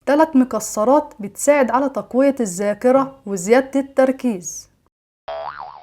3 مكسرات بتساعد على تقوية الذاكرة وزيادة التركيز.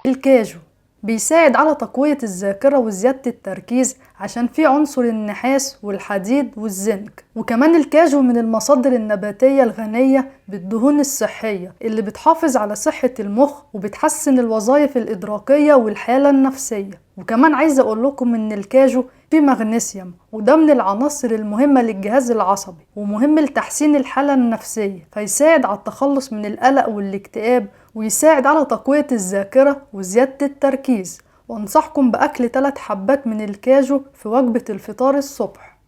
الكاجو بيساعد على تقوية الذاكرة وزيادة التركيز عشان فيه عنصر النحاس والحديد والزنك. وكمان الكاجو من المصادر النباتية الغنية بالدهون الصحية اللي بتحافظ على صحة المخ وبتحسن الوظائف الإدراكية والحالة النفسية. وكمان عايزة أقول لكم إن الكاجو فيه مغنيسيوم، وده من العناصر المهمة للجهاز العصبي ومهم لتحسين الحالة النفسية، فيساعد على التخلص من القلق والاكتئاب، ويساعد على تقوية الذاكرة وزيادة التركيز. وانصحكم بأكل 3 حبات من الكاجو في وجبة الفطار الصبح.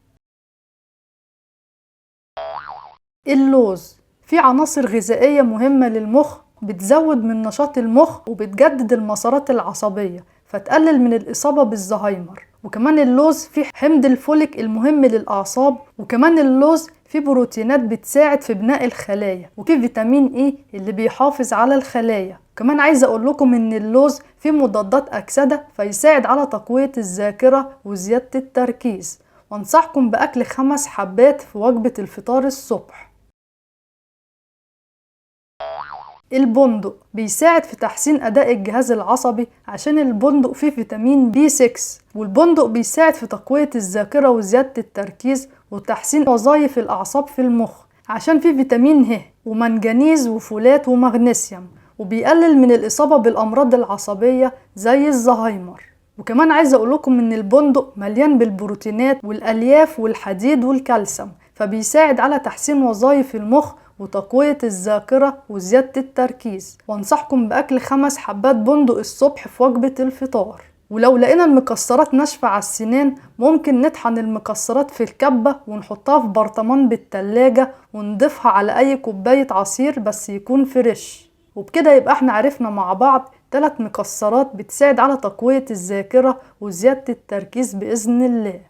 اللوز فيه عناصر غذائية مهمة للمخ، بتزود من نشاط المخ وبتجدد المسارات العصبية فتقلل من الإصابة بالزهايمر. وكمان اللوز فيه حمض الفوليك المهم للأعصاب، وكمان اللوز فيه بروتينات بتساعد في بناء الخلايا، وفيه فيتامين اي اللي بيحافظ على الخلايا. كمان عايزة اقول لكم ان اللوز فيه مضادات أكسدة فيساعد على تقوية الذاكرة وزيادة التركيز. وانصحكم بأكل 5 حبات في وجبة الفطار الصبح. البندق بيساعد في تحسين أداء الجهاز العصبي عشان البندق فيه فيتامين B6، والبندق بيساعد في تقوية الذاكرة وزيادة التركيز وتحسين وظائف الأعصاب في المخ عشان فيه فيتامين ه ومنجنيز وفولات ومغنيسيوم، وبيقلل من الإصابة بالأمراض العصبية زي الزهايمر. وكمان عايزة أقول لكم إن البندق مليان بالبروتينات والألياف والحديد والكالسيوم، فبيساعد على تحسين وظائف المخ وتقوية الذاكرة وزيادة التركيز. وانصحكم بأكل 5 حبات بندق الصبح في وجبة الفطار. ولو لقينا المكسرات ناشفة على السنان ممكن نطحن المكسرات في الكبة ونحطها في برطمان بالتلاجة ونضيفها على أي كوباية عصير بس يكون فريش. وبكده يبقى احنا عرفنا مع بعض 3 مكسرات بتساعد على تقوية الذاكرة وزيادة التركيز بإذن الله.